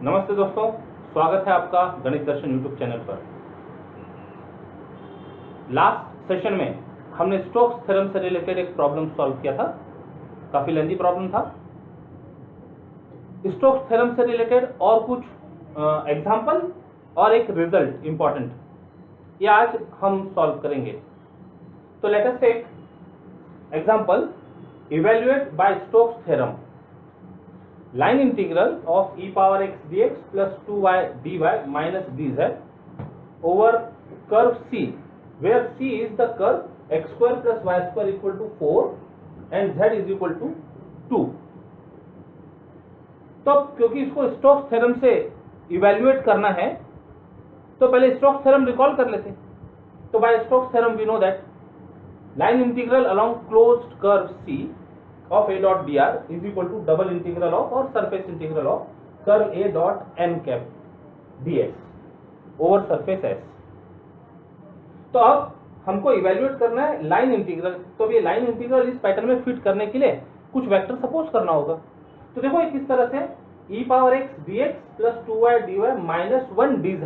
नमस्ते दोस्तों, स्वागत है आपका गणित दर्शन यूट्यूब चैनल पर। लास्ट सेशन में हमने स्टोक्स थ्योरम से रिलेटेड एक प्रॉब्लम सॉल्व किया था। काफी लेंथी प्रॉब्लम था। स्टोक्स थ्योरम से रिलेटेड और कुछ एग्जाम्पल और एक रिजल्ट इंपॉर्टेंट, ये आज हम सॉल्व करेंगे। तो let us take example, evaluate by Stokes theorem line integral of e power x dx plus 2y dy minus dz over curve C, where C is the curve x square plus y square equal to 4 and z is equal to 2। तो क्योंकि इसको Stokes theorem से evaluate करना है तो पहले Stokes theorem recall कर लेते हैं। तो by Stokes theorem we know that line integral along closed curve C of a dot dr is equal to double integral of or surface integral of curve a dot n cap ds over surface S। तो अब हमको evaluate करना है line integral. तो ये line integral इस pattern में fit करने के लिए कुछ वेक्टर सपोज करना होगा। तो देखो ये किस तरह से e power x dx plus 2y dy minus 1 dz।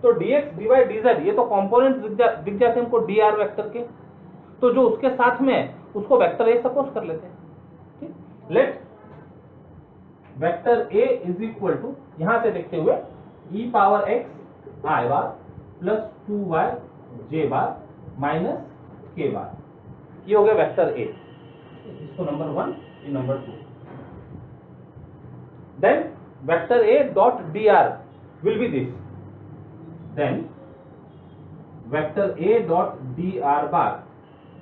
तो dx dy dz ये तो कॉम्पोनेंट दिख जाते हैं हमको dr वेक्टर के। तो जो उसके साथ में है उसको वेक्टर ए सपोज कर लेते हैं। ठीक, let vector A is equal to, यहां से देखते हुए e power x i bar plus 2y j bar minus k bar, ये हो गया वेक्टर ए। इसको नंबर 1, ये number 2। Then vector A dot dr will be this. Then vector A dot dr bar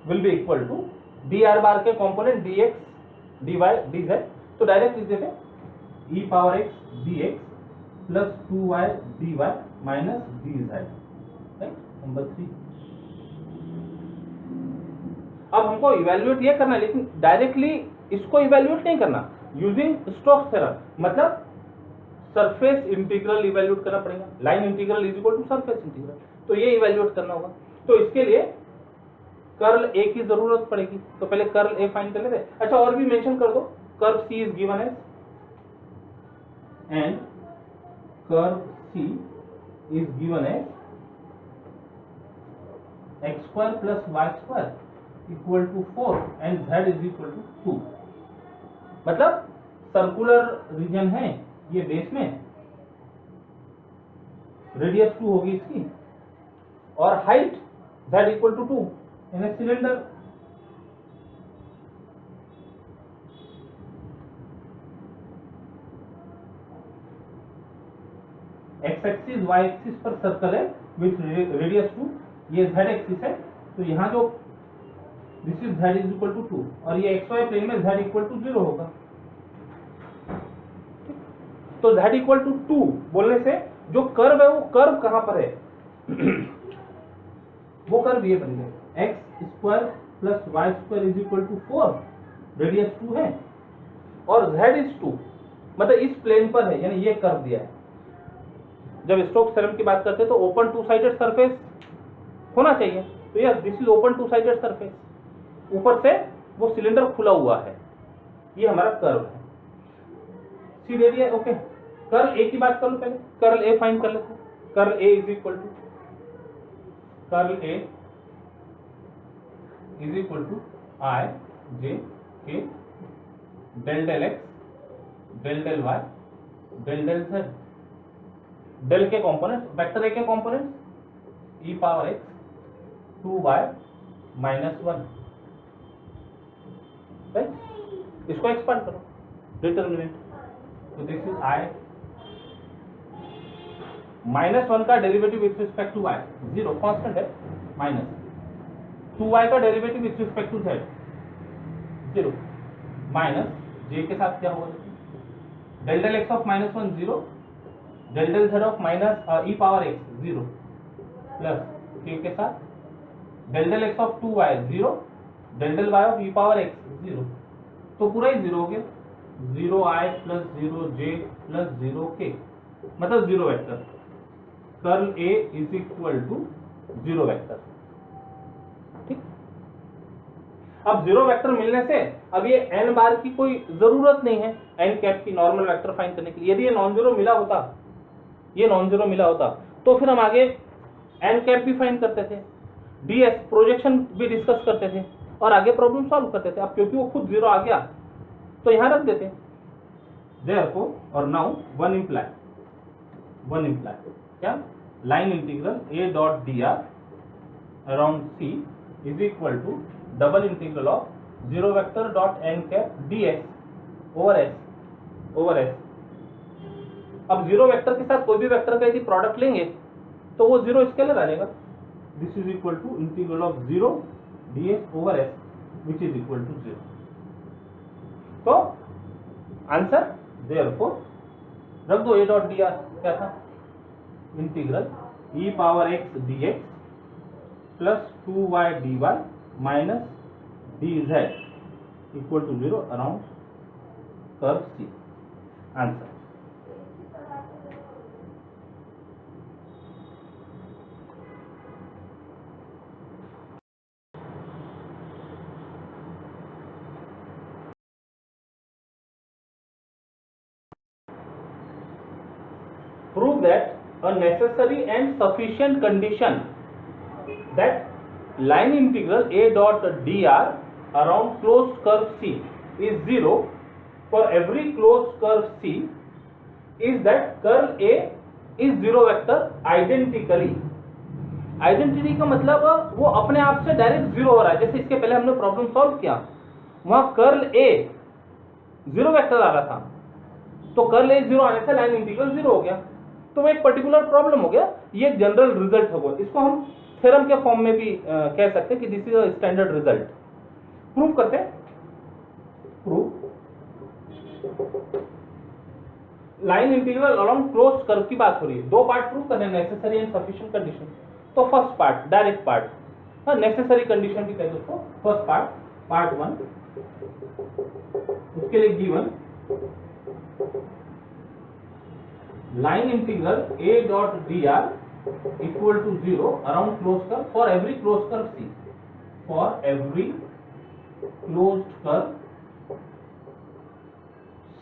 will be equal to dr bar के component dx dy dz। तो direct लिख देते e power x dx plus 2y dy minus dz। Number 3। अब हमको evaluate ये करना है, लेकिन डायरेक्टली इसको इवेल्युएट नहीं करना, यूजिंग स्टोक्स थ्योरम। मतलब सरफेस इंटीग्रल इवेल्युएट करना पड़ेगा। Line integral is equal to surface integral, तो ये इवेल्युएट करना होगा। तो इसके लिए कर्ल ए की जरूरत पड़ेगी। तो पहले कर्ल ए फाइंड कर लेते हैं। अच्छा, और भी मेंशन कर दो, curve C is given as and curve C is given as x square plus y square equal to 4 and z is equal to 2। मतलब सर्कुलर रीजन है ये बेस में, रेडियस 2 होगी इसकी, और height z equal to 2 in a cylinder। x axis y axis पर circle है with radius 2, ये z एक्सिस है। तो यहाँ जो this is z is equal to 2 और ये xy प्लेन में z इक्वल टू 0 होगा। तो z इक्वल टू 2 बोलने से जो कर्व है वो कर्व कहां पर है वो कर्व ये बन गया x square plus y square is equal to 4, radius 2 है और z इज 2, मतलब इस प्लेन पर है, यानी ये कर्व दिया है। जब स्टोक्स थ्योरम की बात करते हैं तो ओपन टू साइडेड सरफेस होना चाहिए। तो yes, this is open two sided surface. ऊपर से वो सिलेंडर खुला हुआ है, ये हमारा कर्व है। सी दे दिया, ओके। कर्ल ए की बात कर लो पहले, कर्ल ए फाइंड कर लेते हैं। Curl A is equal to i j k del del x del del y del del z. Del के कंपोनेंट, वेक्टर ए के component e power x 2y minus 1। Right, इसको एक्सपांड करो, determinant. तो this is i minus 1 का derivative with respect to y 0 constant है, minus 2y का derivative with respect to z 0, minus j के साथ क्या होगा, del del x of minus 1 0, del del z of minus e power x 0, plus k के साथ del del x of 2y 0, del del y of e power x 0। तो पूरा ही 0 हो गया, 0i plus 0j plus 0k, मतलब 0 vector. Curl A is equal to 0 vector. ठीक, अब zero vector मिलने से अब ये n बार की कोई जरूरत नहीं है n कैप की नॉर्मल वेक्टर फाइंड करने के लिए। यदि ये नॉन जीरो मिला होता, ये नॉन जीरो मिला होता तो फिर हम आगे n कैप भी फाइंड करते थे, ds प्रोजेक्शन भी डिस्कस करते थे और आगे प्रॉब्लम सॉल्व करते थे। अब क्योंकि वो खुद जीरो आ गया तो यहां रख देते। Therefore और नाउ वन इम्प्लाई क्या, line integral a dot dr around c is equal to double integral of zero vector dot n cap ds over s। अब जीरो वेक्टर के साथ कोई भी वेक्टर का यदि प्रोडक्ट लेंगे तो वो जीरो स्केलर आ जाएगा। This is equal to integral of zero ds over s which is equal to zero. तो आंसर देयरफॉर रख दो a डॉट dr क्या था, integral e power x dx plus 2y dy minus dz equal to zero around curve C। Answer prove that a necessary and sufficient condition that line integral a dot dr around closed curve C is zero for every closed curve C is that curl A is zero vector identically। Identity का मतलब वो अपने आप से direct zero हो रहा है। जैसे इसके पहले हमने प्रॉब्लम सॉल्व किया, वहां कर्ल ए जीरो वेक्टर आ रहा था, तो कर्ल ए जीरो आने से लाइन इंटीग्रल जीरो हो गया। तो वो एक पर्टिकुलर प्रॉब्लम हो गया, ये एक जनरल रिजल्ट होगा। इसको हम थ्योरम के फॉर्म में भी कह सकते हैं कि this is a standard result. Prove करते हैं। Prove line integral along closed curve की बात हो रही है, दो पार्ट प्रूव करने, नेसेसरी एंड सफिशिएंट कंडीशन। तो फर्स्ट पार्ट डायरेक्ट पार्ट, हाँ नेसेसरी कंडीशन भी कहते हैं उसको। फर्स्ट पार्ट वन, उसके लिए given line integral a dot dr equal to zero around close curve for every close curve C, for every closed curve C।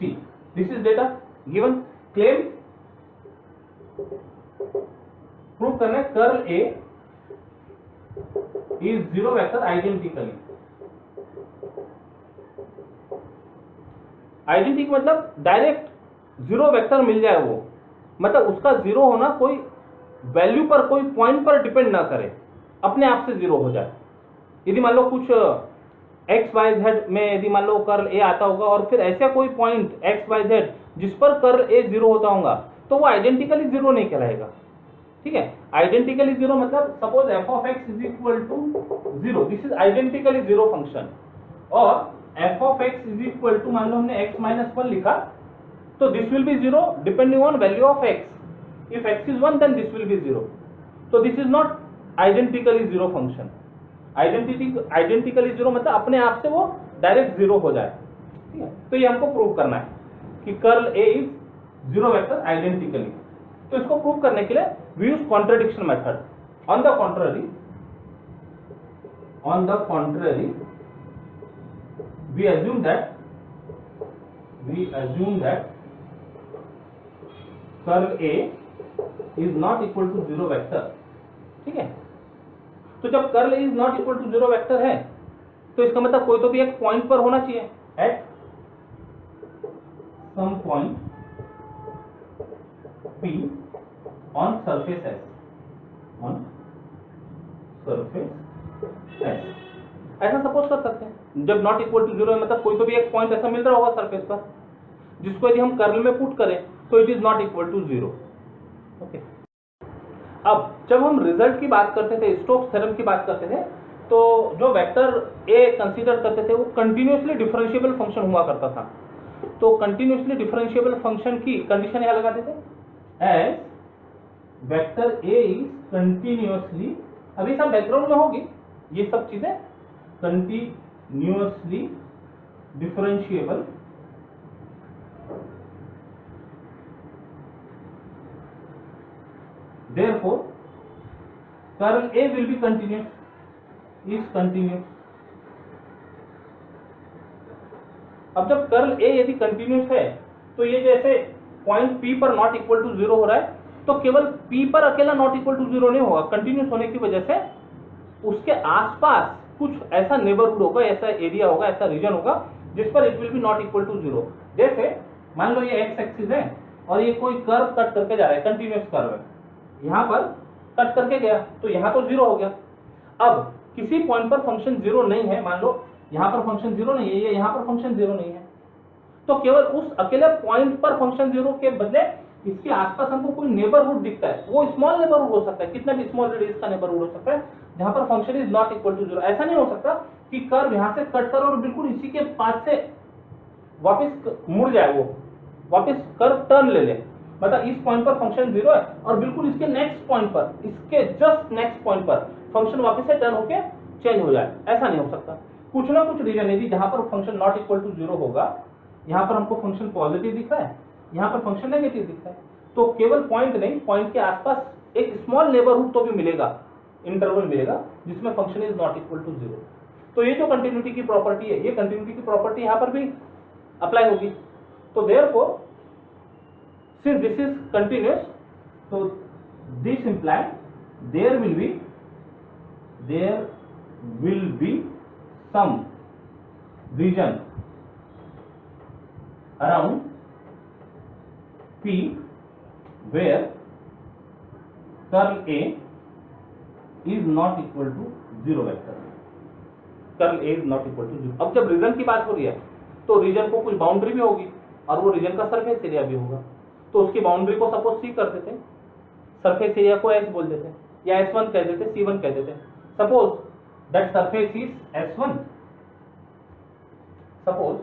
This is data given. Claim prove करना है curl A is zero vector identically. Identity मतलब direct zero vector मिल जाए, वो मतलब उसका zero होना कोई value पर, कोई पॉइंट पर डिपेंड ना करे, अपने आप से जीरो हो जाए। यदि मान लो कुछ एक्स वाई जेड में यदि मान लो कर्ल ए आता होगा और फिर ऐसा कोई पॉइंट एक्स वाई जेड जिस पर कर्ल ए जीरो होता होगा, तो वो आइडेंटिकली जीरो नहीं कहलाएगा। ठीक है, आइडेंटिकली जीरो मतलब suppose f of x is equal to zero, this is identically zero function. और f of x is equal to मान लो हमने एक्स माइनस वन लिखा, तो this will be zero depending on value of x. If x is one then this will be zero. तो this is not identically zero function. Identically zero मतलब अपने आप से वो डायरेक्ट जीरो हो जाए। ठीक है, तो ये हमको प्रूव करना है कि curl A is zero vector identically. तो इसको प्रूव करने के लिए we use contradiction method. On the contrary we assume that curl A is not equal to zero vector. ठीक है, तो जब curl A is not equal to zero vector है तो इसका मतलब कोई तो भी एक पॉइंट पर होना चाहिए, at some point P on surface S, ऐसा सपोज कर सकते हैं। जब नॉट इक्वल टू जीरो है मतलब कोई तो भी एक पॉइंट ऐसा मिल रहा होगा सरफेस पर जिसको यदि हम कर्ल में पुट करें तो it is not equal to zero. Okay, अब जब हम रिजल्ट की बात करते थे, स्टोक्स थ्योरम की बात करते थे, तो जो वेक्टर ए कंसीडर करते थे वो कंटिन्यूअसली डिफरेंशिएबल फंक्शन हुआ करता था। तो कंटिन्यूअसली डिफरेंशिएबल फंक्शन की कंडीशन यहां लगाते थे, as vector A is continuously, अभी सब बैकग्राउंड में होगी ये सब चीजें, continuously differentiable therefore curl A will be continuous, is continuous। अब जब कर्ल ए यदि कंटिन्यूस है तो ये जैसे पॉइंट पी पर नॉट इक्वल टू जीरो हो रहा है, तो केवल पी पर अकेला नॉट इक्वल टू जीरो नहीं होगा, कंटिन्यूस होने की वजह से उसके आसपास कुछ ऐसा नेबरहुड होगा, ऐसा एरिया होगा, ऐसा रीजन होगा जिस पर it will be not equal to zero. जैसे मान लो ये एक्स एक्सिस है और ये कोई कर्व कट करके जा रहा है, कंटिन्यूस कर्व है, यहाँ पर कट करके गया तो यहाँ तो जीरो हो गया। अब किसी पॉइंट पर फंक्शन जीरो नहीं है, मान लो यहाँ पर फंक्शन जीरो नहीं है, ये यहाँ पर फंक्शन जीरो नहीं है, तो केवल उस अकेले पॉइंट पर फंक्शन जीरो के बदले इसके आसपास हमको कोई नेबरहुड दिखता है, वो स्मॉल नेबरहुड हो सकता है, कितना भी स्मॉल रेडियस का नेबरहुड हो सकता है जहां पर function is not equal to zero. ऐसा नहीं हो सकता कि कर्व यहां से कट कर और बिल्कुल इसी के पास से वापस मुड़ जाए, वो वापस कर्व टर्न ले ले, मतलब इस पॉइंट पर फंक्शन जीरो है और बिल्कुल इसके नेक्स्ट पॉइंट पर, इसके जस्ट नेक्स्ट पॉइंट पर फंक्शन वापस से टर्न होके चेंज हो जाए, ऐसा नहीं हो सकता। कुछ ना कुछ रीजन यदि जहां पर function not equal to zero होगा, यहाँ पर हमको फंक्शन पॉजिटिव दिख रहा है, यहाँ पर फंक्शन नेगेटिव दिख रहा है, तो केवल पॉइंट नहीं, पॉइंट के आसपास एक स्मॉल नेबरहुड तो भी मिलेगा, इंटरवल मिलेगा जिसमें function is not equal to zero. तो ये जो कंटिन्यूटी की प्रॉपर्टी है, ये कंटिन्यूटी की प्रॉपर्टी यहाँ पर भी अप्लाई होगी। तो therefore since this is continuous, तो this imply there will be some region around P where curl A is not equal to zero vector, curl A is not equal to zero। अब जब reason की बात हो रही है तो reason को कुछ बाउंड्री भी होगी और वो रीजन का सरफेस एरिया भी होगा, तो उसकी बाउंड्री को सपोज C कर देते, सरफेस एरिया को S बोल देते या S1 कह देते, C1 कह देते। Suppose that surface is S1, suppose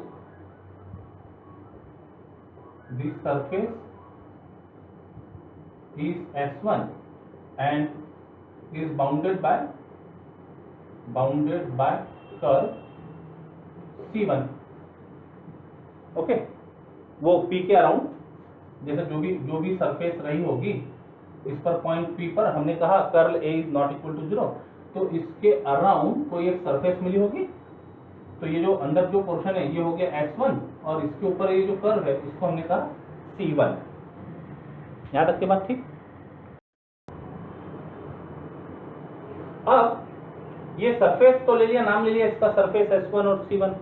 the surface is S1 and is bounded by curve C1। Okay, वो P के अराउंड जैसे जो भी सरफेस रही होगी, इस पर पॉइंट P पर हमने कहा curl A is not equal to zero, तो इसके अराउंड कोई एक सरफेस मिली होगी, तो ये जो अंदर जो पोर्शन है ये हो गया S1 और इसके ऊपर ये जो कर्व है इसको हमने कहा C1। यहां तक की बात ठीक। अब ये सरफेस तो ले लिया, नाम ले लिया इसका सरफेस S1 और C1।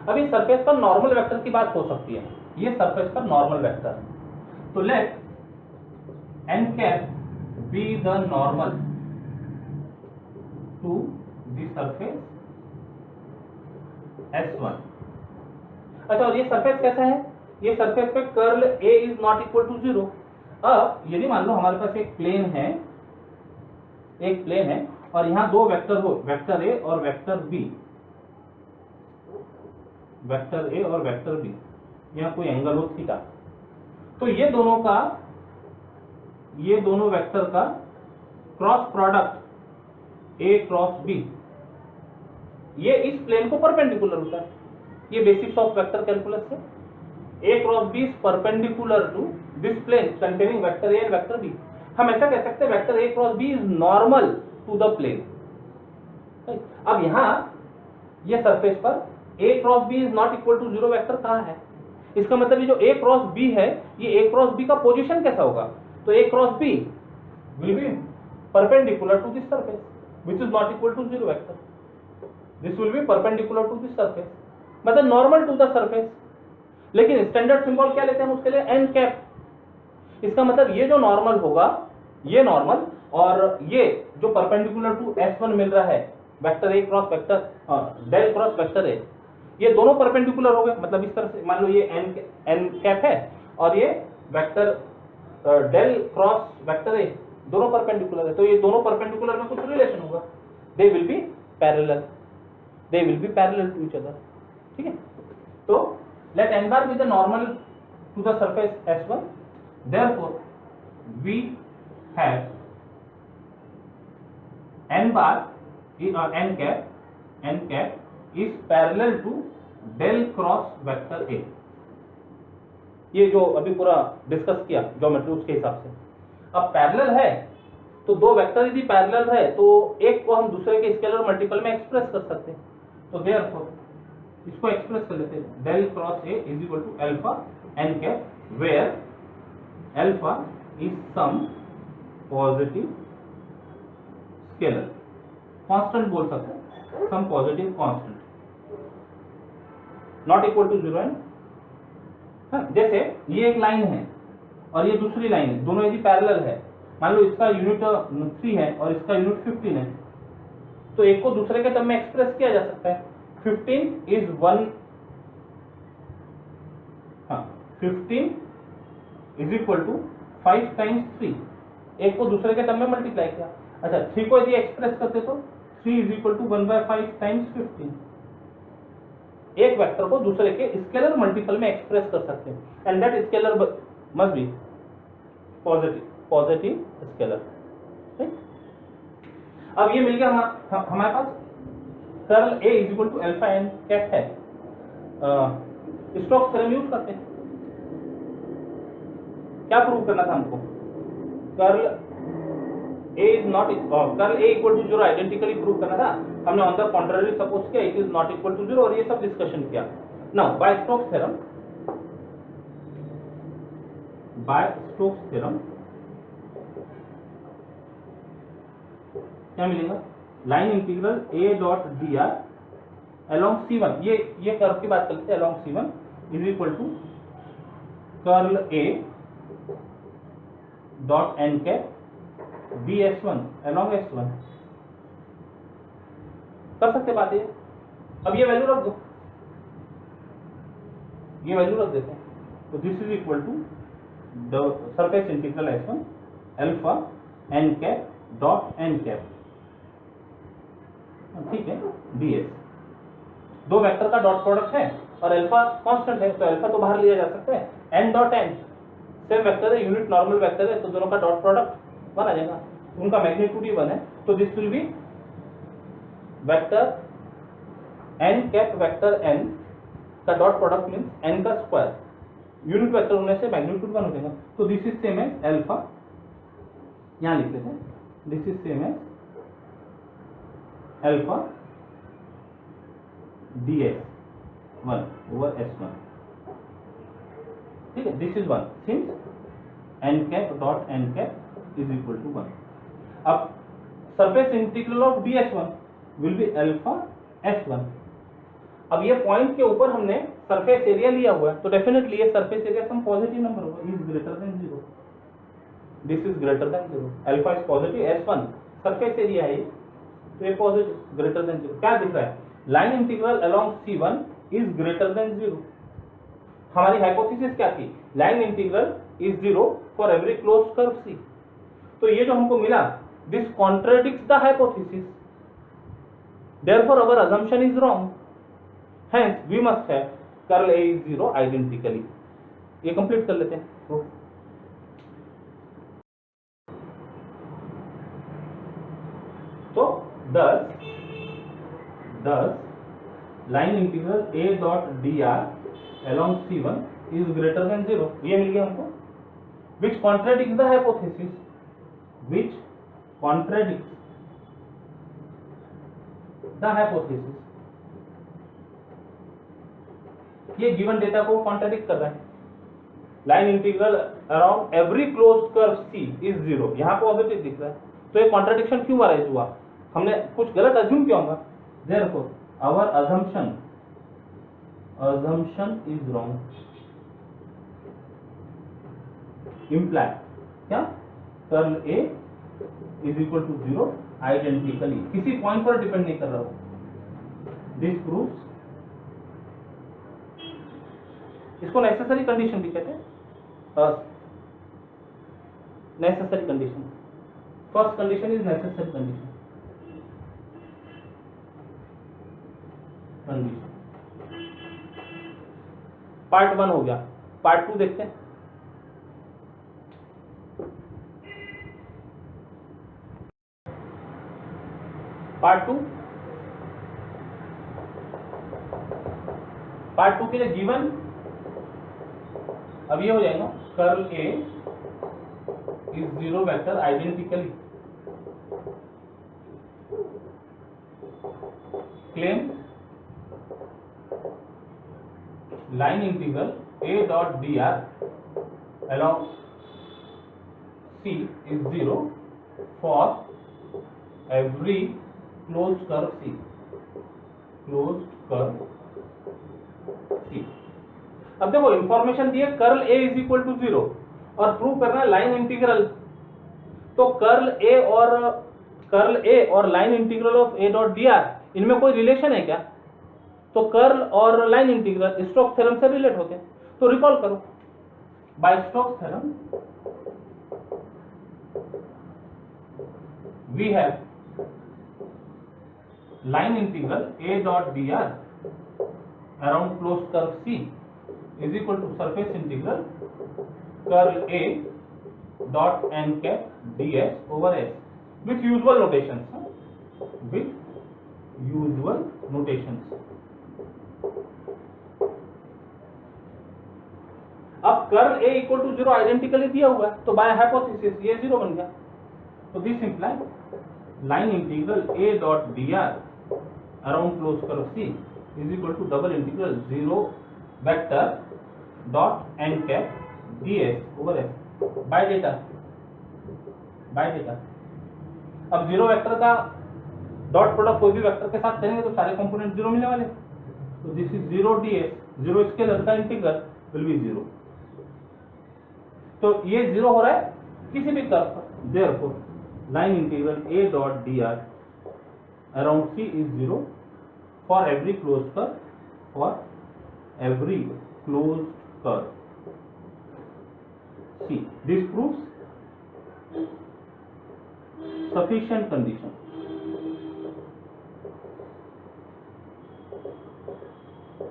अब इस सरफेस पर नॉर्मल वेक्टर की बात हो सकती है, ये सरफेस पर नॉर्मल वेक्टर, तो let n cap be the normal to the surface S1। अच्छा, और ये सरफेस कैसा है, ये सरफेस पे curl A is not equal to zero. अब यदि मान लो हमारे पास एक प्लेन है और यहाँ दो वेक्टर हो, वेक्टर A और वेक्टर B, यहाँ कोई एंगल हो थीटा, तो ये दोनों वेक्टर का cross product A cross B ये इस प्लेन को परपेंडिकुलर होता है। ये बेसिक्स ऑफ वेक्टर कैलकुलस है। A cross B is perpendicular to this plane containing vector A and vector B। हम ऐसा कह सकते हैं vector A cross B is normal to the plane. अब यहाँ ये सरफेस पर A cross B is not equal to zero vector कहाँ है, इसका मतलब ये जो A क्रॉस B है, ये A क्रॉस B का पोजीशन कैसा होगा, तो A cross B will be perpendicular to this surface which is not equal to zero vector. This will be perpendicular to this surface, मतलब नॉर्मल टू द सरफेस। लेकिन standard symbol क्या लेते हैं हम उसके लिए, एन कैप। इसका मतलब ये जो नॉर्मल होगा, ये नॉर्मल और ये जो परपेंडिकुलर टू S1 मिल रहा है vector A cross vector del cross vector A, ये दोनों परपेंडिकुलर हो गए। मतलब इस तरह से मान लो ये एन कैप है और ये vector del cross vector A दोनों परपेंडिकुलर है, तो ये दोनों परपेंडिकुलर में कुछ रिलेशन होगा, they will be parallel to each other. ठीक है, तो let n bar be the normal to the surface S1, therefore we have n bar or n cap is parallel to del cross vector A। ये जो अभी पूरा discuss किया geometry उसके हिसाब से। अब पैरेलल है तो दो वेक्टर यदि पैरेलल है तो एक को हम दूसरे के स्केलर मल्टीपल में एक्सप्रेस कर सकते हैं, तो देयरफॉर इसको एक्सप्रेस कर लेते हैं, del cross A is equal to alpha N cap, where alpha is some positive scalar, constant बोल सकते हैं, some positive constant not equal to 0 and, जैसे ये एक लाइन है और ये दूसरी लाइन है, दोनों यदि पैरेलल है, मान लो इसका यूनिट 3 है और इसका यूनिट 15 है, तो एक को दूसरे के टर्म में एक्सप्रेस किया जा सकता है। 15 is 1, 15 is equal to 5 times 3, एक को दूसरे के टर्म में मल्टीप्लाई किया। अच्छा, 3 को यदि एक्सप्रेस करते तो 3 इज इक्वल टू 1/5 टाइम्स 15, एक वेक्टर को दूसरे के स्केलर मल्टीपल में एक्सप्रेस कर सकते हैं, and that scalar must be positive scalar, ठीक। अब ये मिल गया हमारे पास curl A is equal to alpha N cap है। स्टोक्स थ्योरम यूज करते हैं, क्या प्रूव करना था हमको, curl A is not curl A equal to 0 identically prove करना था, हमने ऑन द कॉन्ट्ररी सपोज किया it is not equal to 0 और ये सब डिस्कशन किया। नाउ बाय स्टोक्स थ्योरम, क्या मिलेगा, line integral a dot d r along C1, ये कर्व की बात करते हैं, along C1 is equal to curl a dot N cap ds1 along S1, कर सकते बात ये। अब ये वैल्यू रख दो, ये वैल्यू रख देते हैं, तो this is equal to the surface integral S1 alpha N cap dot N cap, ठीक है, ds, दो वेक्टर का डॉट प्रोडक्ट है और अल्फा कांस्टेंट है, तो अल्फा तो बाहर लिया जा सकता है, n dot n same vector है, यूनिट नॉर्मल वेक्टर है, तो दोनों का डॉट प्रोडक्ट 1 आ जाएगा, उनका मैग्नीट्यूड ही 1 है, तो this will be vector n cap vector n का डॉट प्रोडक्ट मींस n का स्क्वायर, यूनिट वेक्टर होने से मैग्नीट्यूड 1 हो जाएगा, तो this is same as alpha, यहां लिख लेते हैं, this is same as alpha ds1 over S1, ठीक है, this is 1 since n cap dot n cap is equal to 1। अब surface integral of ds1 will be alpha S1। अब ये point के ऊपर हमने सरफेस एरिया लिया हुआ है, तो डेफिनेटली ये surface area some positive number होगा, is greater than 0, this is greater than 0, alpha is positive, S1 surface area है, तो ये पॉजिटिव ग्रेटर देन 0, क्या दिख रहा है, line integral along C1 is greater than 0। हमारी हाइपोथेसिस क्या थी, line integral is 0 for every closed curve C, तो ये जो हमको मिला, this contradicts the hypothesis, therefore our assumption is wrong, hence we must have curl A is 0 identically. ये complete कर लेते हैं। तो thus line integral a dot d r along C1 is greater than 0, ये मिल गया हमको, which contradicts the hypothesis, which contradicts the hypothesis, ये गिवन डेटा को कॉन्ट्राडिक्ट कर रहा है, line integral around every closed curve C is 0, यहाँ पॉजिटिव दिख रहा है, तो ये कॉन्ट्राडिक्शन क्यों अराइज हुआ, हमने कुछ गलत अज्यूम किया होगा, therefore our assumption is wrong, imply क्या, curl A is equal to 0 identically, किसी पॉइंट पर डिपेंड नहीं कर रहा हो, दिस प्रूव्स, इसको नेसेसरी कंडीशन भी कहते हैं, necessary condition, first condition is necessary condition, part 1 हो गया, पार्ट 2 देखते हैं। पार्ट टू के लिए गिवन, अब ये हो जाएगा curl A is 0 vector identically, claim line integral a dot dr along C is 0 for every closed curve C. Closed curve C. अब देखो इंफॉर्मेशन दी है curl A is equal to 0 और प्रूव करना है लाइन इंटीग्रल। तो curl A और line integral of A dot dr इनमें कोई रिलेशन है क्या? तो कर्ल और लाइन इंटीग्रल स्टोक्स थ्योरम से रिलेट होते हैं। तो रिकॉल करो, by Stokes theorem we have line integral a dot dr around closed curve C is equal to surface integral curl A dot n cap ds over S with usual notations. With usual notations. अब curl A equal to 0 identically दिया हुआ है, तो bye hypothesis ये 0 बन गया। तो this imply line integral a dot dr around close curve C is equal to double integral 0 vector dot n cap ds over S by data. अब 0 vector का डॉट प्रोडक्ट कोई भी वेक्टर के साथ करेंगे तो सारे कंपोनेंट 0 मिलने वाले। तो दिस इज 0 ds, 0 स्केलर का इंटीग्रल विल बी 0। तो ये 0 हो रहा है किसी भी कर्व पर, therefore line integral a dot dr around C is 0 for every closed curve, C. This proves sufficient condition.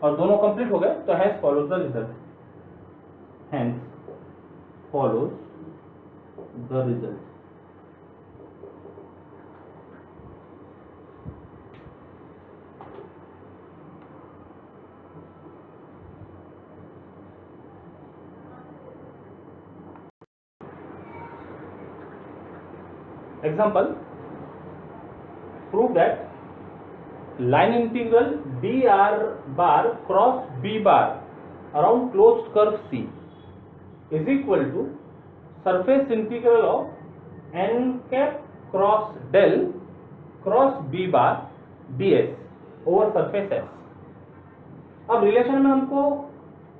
और दोनों कंप्लीट हो गए तो hence follows the result. Example, prove that line integral dr bar cross b bar around closed curve C is equal to surface integral of n cap cross del cross b bar ds over surface S। अब relation में हमको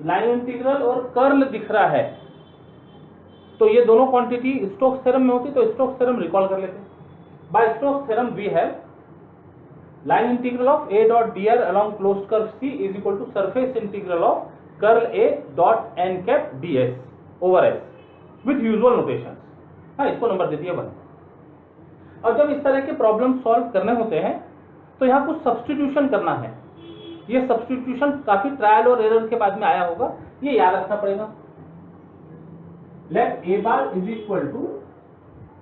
line integral और curl दिख रहा है, तो ये दोनों क्वांटिटी स्टोक्स थ्योरम में होती, तो स्टोक्स थ्योरम रिकॉल कर लेते हैं। By Stokes theorem we have line integral of a dot dr along closed curve C is equal to surface integral of curl A dot n cap ds over S with usual notations. हाँ, इसको number दे दिया 1। और जब इस तरह के problem solve करने होते हैं तो यहाँ कुछ सब्स्टिट्यूशन करना है। ये सब्स्टिट्यूशन काफी ट्रायल और एरर के बाद में आया होगा, ये याद रखना पड़ेगा। Let a bar is equal to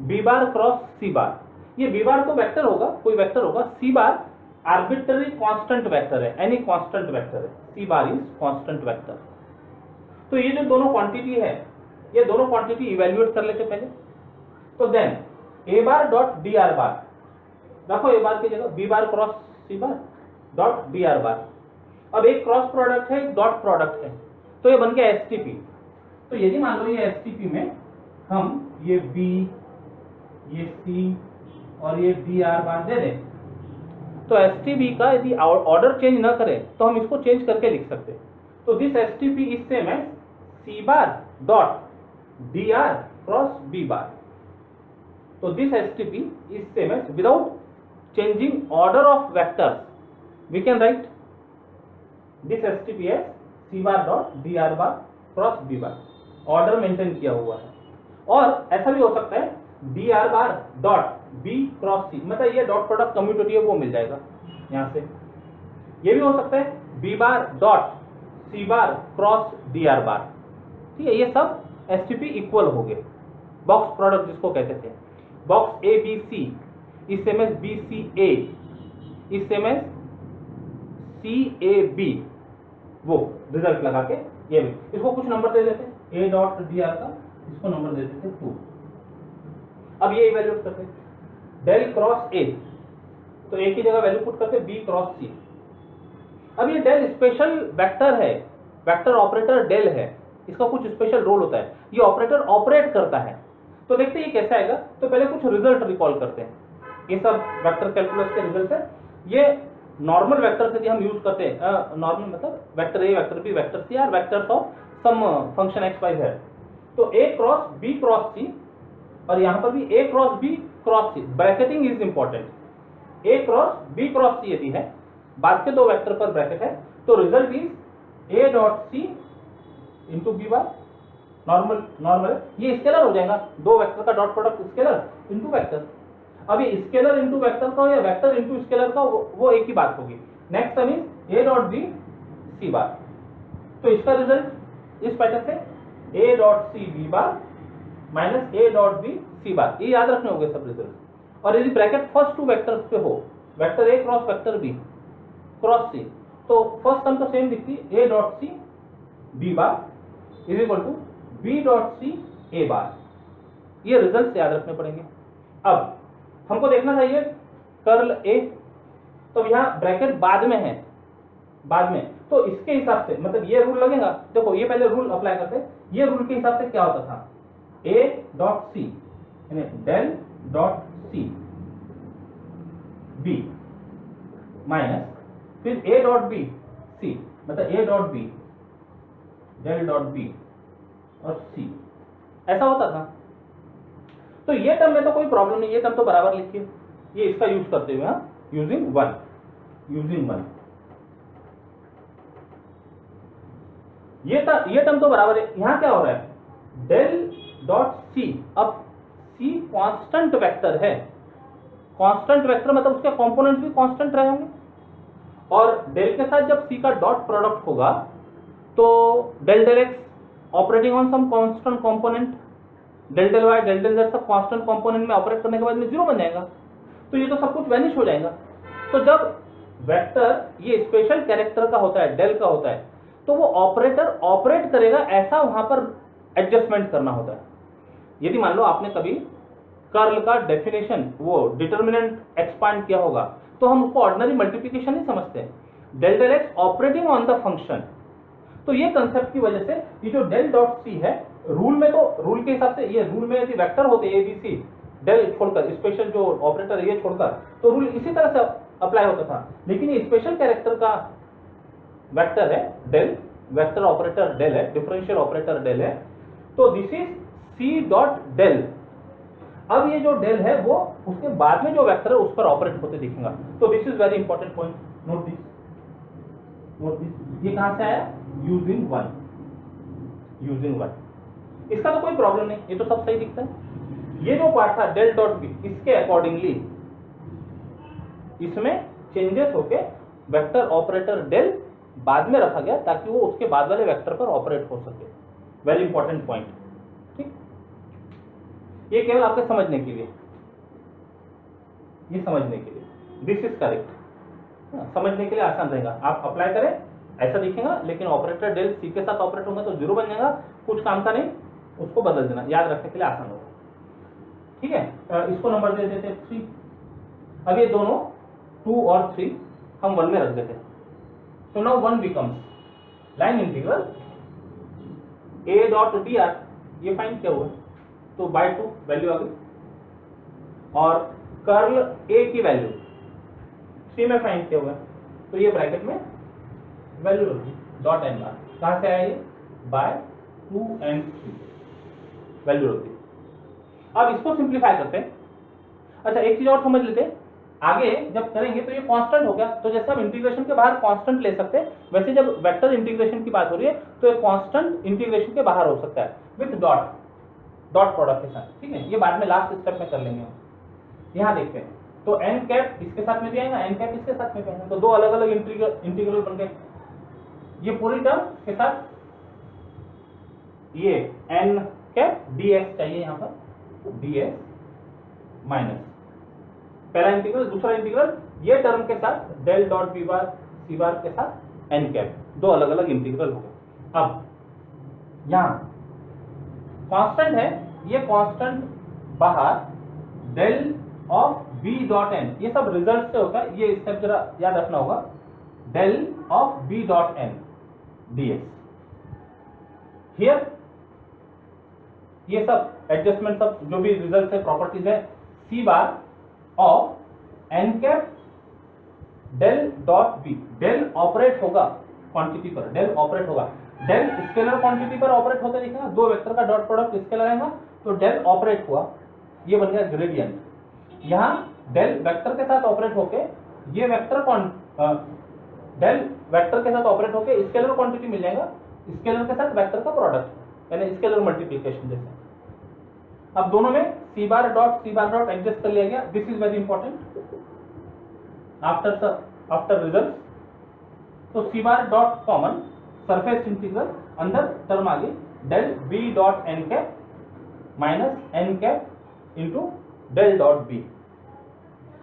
b bar cross c bar. ये b बार तो वेक्टर होगा, कोई वेक्टर होगा। c बार आर्बिट्ररी कांस्टेंट वेक्टर है, एनी कांस्टेंट वेक्टर है। c bar is constant vector. तो ये जो दोनों क्वांटिटी है, ये दोनों क्वांटिटी इवैल्यूएट कर लेते पहले। तो then a bar dot dr bar रखो a बार की जगह, b bar cross c bar dot dr bar. अब एक क्रॉस प्रोडक्ट है, एक डॉट प्रोडक्ट है, तो ये बन गया STP। तो यदि मान लो ये STP में हम ये B, ये C और ये dr बार दे दें, तो STP का यदि ऑर्डर चेंज ना करें तो हम इसको चेंज करके लिख सकते हैं। तो this STP is same as C bar dot dr cross B bar. तो this STP is same as without changing order of vectors we can write this STP as C bar dot dr bar cross B bar. Order maintain किया हुआ है। और ऐसा भी हो सकता है dr बार डॉट b क्रॉस c, मतलब ये डॉट प्रोडक्ट कम्यूटेटिव है वो मिल जाएगा यहाँ से। ये भी हो सकता है b बार डॉट c बार क्रॉस dr बार। ठीक है, ये सब STP इक्वल हो गए। बॉक्स प्रोडक्ट जिसको कहते थे, बॉक्स ABC इस सेम एज BCA इस सेम एज CAB, वो रिजल्ट लगा के ये भी इसको कुछ नंबर दे देते, a डॉट dr का इसको नंबर दे देते 2। अब ये इवैल्यूएट करते डेल क्रॉस a, तो a की जगह वैल्यू पुट करते b क्रॉस c। अब ये डेल स्पेशल वेक्टर है, वेक्टर ऑपरेटर डेल है, इसका कुछ स्पेशल रोल होता है, ये ऑपरेटर ऑपरेट करता है। तो देखते हैं ये कैसे आएगा। तो पहले कुछ रिजल्ट रिकॉल करते हैं। ये सब वेक्टर कैलकुलस के रिजल्ट है। ये नॉर्मल वेक्टर से हम यूज करते हैं, नॉर्मल मतलब vector A, vector B, vector C are vectors of some function X Y Z. तो A cross B cross C, और यहां पर भी A cross B cross C, bracketing is important. A cross B cross C यदि है, बाद के दो वेक्टर पर ब्रैकेट है, तो result is A dot c into b bar. Normal ये स्केलर हो जाएगा, दो वेक्टर का dot product scalar into vector. अब ये स्केलर इंटू वेक्टर का या वेक्टर इंटू स्केलर का वो एक ही बात होगी। Next term is A dot B C bar. तो इसका रिजल्ट इस पैटर्न से A dot C B bar minus A dot B C bar, ये याद रखने होंगे सब रिजल्ट। और यदि ब्रैकेट फर्स्ट टू वेक्टर्स पे हो, vector A cross vector B cross C, तो फर्स्ट टर्म तो सेम दिखती है, A dot C B bar is equal to B dot C A bar. ये रिजल्ट याद रखने पड़ेंगे। अब हमको देखना चाहिए कर्ल ए, तो यहाँ ब्रैकेट बाद में है, बाद में, तो इसके हिसाब से मतलब ये रूल लगेगा। देखो ये पहले रूल अप्लाई करते हैं। ये रूल के हिसाब से क्या होता था, ए डॉट सी यानी डेल डॉट सी बी माइनस फिर ए डॉट बी सी, मतलब a dot B del dot B और सी, ऐसा होता था। तो ये टर्म में तो कोई प्रॉब्लम नहीं, ये टर्म तो बराबर लिखिए, ये इसका यूज करते हुए, यूजिंग वन ये टर्म तो बराबर है। यहां क्या हो रहा है, डेल डॉट सी, अब सी कांस्टेंट वेक्टर है, कांस्टेंट वेक्टर मतलब उसके कंपोनेंट्स भी कांस्टेंट रहे होंगे, और डेल के साथ जब सी का डॉट प्रोडक्ट होगा तो del del x operating on some constant component, del del y del del z सब कांस्टेंट कंपोनेंट में ऑपरेट करने के बाद में जीरो बन जाएगा। तो ये तो सब कुछ वैनिश हो जाएगा। तो जब वेक्टर ये स्पेशल कैरेक्टर का होता है, डेल का होता है, तो वो ऑपरेटर ऑपरेट करेगा, ऐसा वहां पर एडजस्टमेंट करना होता है। यदि मान लो आपने कभी कर्ल का डेफिनेशन वो डिटर्मिनेंट एक्सपांड किया होगा, तो हम उसको ऑर्डिनरी मल्टीप्लिकेशन नहीं समझते, del del x operating on the function. तो ये कंसेप्ट की वजह से ये जो डेल डॉट सी है, रूल में तो रूल के हिसाब से ये रूल में यदि वेक्टर होते ए बी सी, डेल छोड़कर स्पेशल जो ऑपरेटर ये छोड़कर, तो रूल इसी तरह से अप्लाई होता था। लेकिन ये स्पेशल कैरेक्टर का वेक्टर है डेल, वेक्टर ऑपरेटर डेल है, डिफरेंशियल ऑपरेटर डेल है, तो this is c dot del. अब ये जो डेल है वो उसके बाद में जो वेक्टर है उस पर ऑपरेट होते दिखेगा। तो this is very important point, note this. ये कहां से आया, यूजिंग वन। इसका तो कोई प्रॉब्लम नहीं, ये तो सब सही दिखता है। ये जो पार्ट था डेल डॉट बी, इसके अकॉर्डिंगली इसमें चेंजेस होके वेक्टर ऑपरेटर डेल बाद में रखा गया ताकि वो उसके बाद वाले वेक्टर पर ऑपरेट हो सके। वेरी इंपॉर्टेंट पॉइंट, ठीक। ये केवल आपके समझने के लिए, ये समझने के लिए, दिस इज करेक्ट, समझने के लिए आसान रहेगा। आप अप्लाई करें, ऐसा दिखेगा, लेकिन ऑपरेटर डेल सी के साथ ऑपरेट होगा तो जीरो बन जाएगा, कुछ काम का नहीं, उसको बदल देना, याद रखने के लिए आसान होगा। ठीक है, इसको नंबर दे देते 3। अब ये दोनों 2 और 3 हम 1 में रख देते हैं। तो now 1 becomes line integral A dot d are, ये फाइंड किया हुआ है, तो बाय 2 वैल्यू आ गई, और कर्ल ए की वैल्यू 3 में फाइंड किया हुआ है, तो ये ब्रैकेट में वैल्यू रखी डॉट एन बार। कहां से आया ये, बाय 2 and 3 वैल्यू रखी। अब इसको सिंप्लीफाई करते हैं। अच्छा एक चीज और समझ लेते हैं, आगे जब करेंगे तो ये कांस्टेंट हो गया, तो जैसे हम इंटीग्रेशन के बाहर कांस्टेंट ले सकते हैं, वैसे जब वेक्टर इंटीग्रेशन की बात हो रही है तो ये कांस्टेंट इंटीग्रेशन के बाहर हो सकता है विद डॉट प्रोडक्ट के साथ। ठीक है, ये बाद में लास्ट स्टेप में कर लेंगे हम। यहाँ देखते हैं, तो एन कैप इसके साथ में भी आएगा, एन कैप इसके साथ में भी आएगा, तो दो अलग अलग इंटीग्रल बन गए। ये पूरी टर्म के साथ ये एन कैप डीएक्स चाहिए, यहाँ पर डीएक्स माइनस पहला इंटीग्रल, दूसरा इंटीग्रल ये टर्म के साथ डेल डॉट बी बार सी बार के साथ एन कैप, दो अलग अलग इंटीग्रल हो गए। अब यहां कांस्टेंट है, ये कांस्टेंट बाहर del of b dot n, ये सब रिजल्ट से होता है, ये स्टेप जरा याद रखना होगा, del of b dot n d x. Here ये सब एडजस्टमेंट, सब जो भी रिजल्ट है, प्रॉपर्टीज है, C bar of N cap del dot B. Del operate होगा क्वांटिटी पर, डेल ऑपरेट होगा, डेल स्केलर क्वांटिटी पर ऑपरेट होकर देखिएगा, दो वेक्टर का डॉट प्रोडक्ट स्केलर आएगा तो डेल ऑपरेट हुआ, ये बन गया ग्रेडियंट। यहाँ डेल वेक्टर के साथ ऑपरेट होके ये वेक्टर डेल वेक्टर के साथ ऑपरेट होके स्केलर क्वांटिटी मिल जाएगा, स्केलर के साथ वेक्टर का प्रोडक्ट, यानी स्केलर मल्टीप्लिकेशन जैसे। अब दोनों में सी बार डॉट एडजस्ट कर लिया गया। This is very important after result. तो C bar dot common surface integral, अंदर टर्म आ गई del B dot N cap minus N cap into del dot B.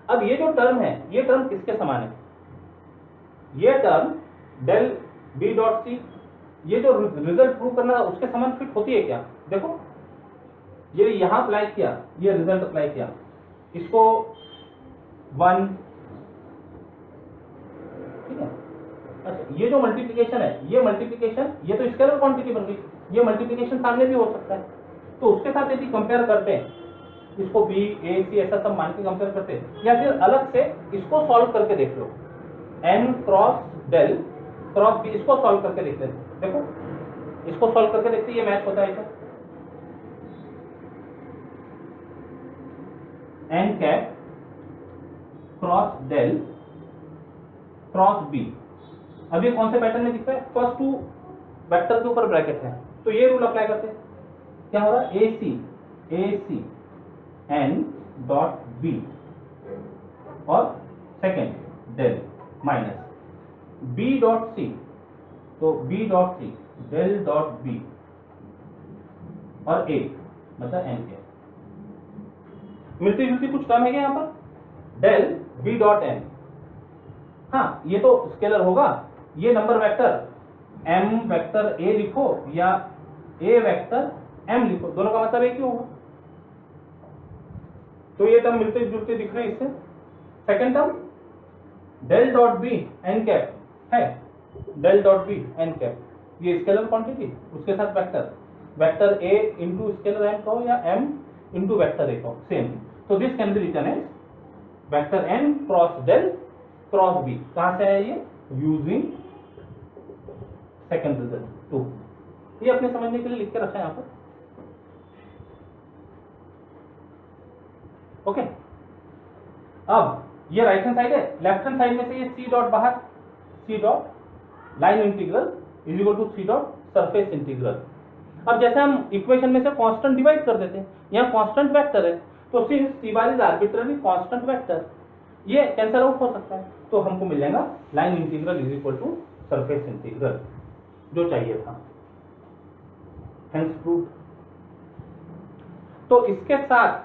अब ये जो टर्म है, ये टर्म किसके समान है? ये term del B dot c, ये जो रिजल्ट प्रूव करना था उसके समान फिट होती है क्या? देखो ये यहां अप्लाई किया, ये रिजल्ट अप्लाई किया, इसको 1, ठीक है। अच्छा, ये जो मल्टीप्लिकेशन है, ये मल्टीप्लिकेशन, ये तो स्केलर क्वांटिटी बन गई, ये मल्टीप्लिकेशन सामने भी हो सकता है, तो उसके साथ यदि कंपेयर करते हैं, इसको बी ए सी ऐसा सब मान के कंपेयर करते हैं, या फिर अलग से इसको सॉल्व करके देख लो, N cross del cross B, इसको सॉल्व करके देखते हैं। देखो इसको सॉल्व करके देखते हैं, ये मैच होता है क्या? N cap cross del cross b. अब ये कौन से पैटर्न में दिखता है? फर्स्ट टू वेक्टर के ऊपर ब्रैकेट है, तो ये रूल अप्लाई करते हैं, क्या हो रहा है? A C N dot B और second del minus B dot C, तो B dot C del dot B और ए मतलब एन के। मिलती जुलती कुछ टर्म है क्या यहाँ पर? डेल बी डॉट एन, हाँ ये तो स्केलर होगा, ये number vector m vector a लिखो या ए वेक्टर एम लिखो, दोनों का मतलब एक ही होगा, तो ये टर्म मिलते जुलते दिख रहे हैं इससे। Second term del dot B N cap है, del dot B N cap, ये स्केलर क्वांटिटी, उसके साथ vector A into scalar M कहो या एम इंटू वेक्टर ए कहो, सेम। तो this can be written as vector N cross del cross B. कहां से है ये? Using second result 2। ये अपने समझने के लिए लिख के रखा है यहां पर। ओके, अब ये राइट हैंड साइड है, लेफ्ट हैंड साइड में से ये सी डॉट बाहर, c dot line integral is equal to c dot surface integral. अब जैसे हम इक्वेशन में से कांस्टेंट डिवाइड कर देते हैं, यहाँ कांस्टेंट वेक्टर है, तो since c bar is arbitrary constant vector, ये कैंसल आउट हो सकता है, तो हमको मिल जाएगा line integral is equal to surface integral, जो चाहिए था। Hence proved. तो इसके साथ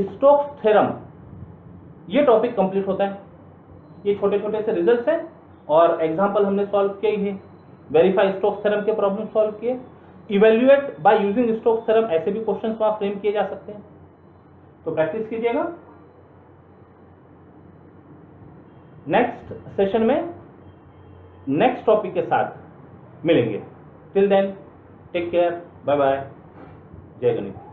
स्टोक्स थ्योरम ये टॉपिक कंप्लीट होता है। ये छोटे छोटे से रिजल्ट्स हैं और एग्जांपल हमने सॉल्व किए ही, वेरीफाई स्टोक्स थ्योरम के प्रॉब्लम सॉल्व किए, evaluate by using Stokes theorem, ऐसे भी क्वेश्चंस वहां फ्रेम किए जा सकते हैं, तो प्रैक्टिस कीजिएगा। नेक्स्ट सेशन में नेक्स्ट टॉपिक के साथ मिलेंगे। Till then take care, bye bye, जय गणित।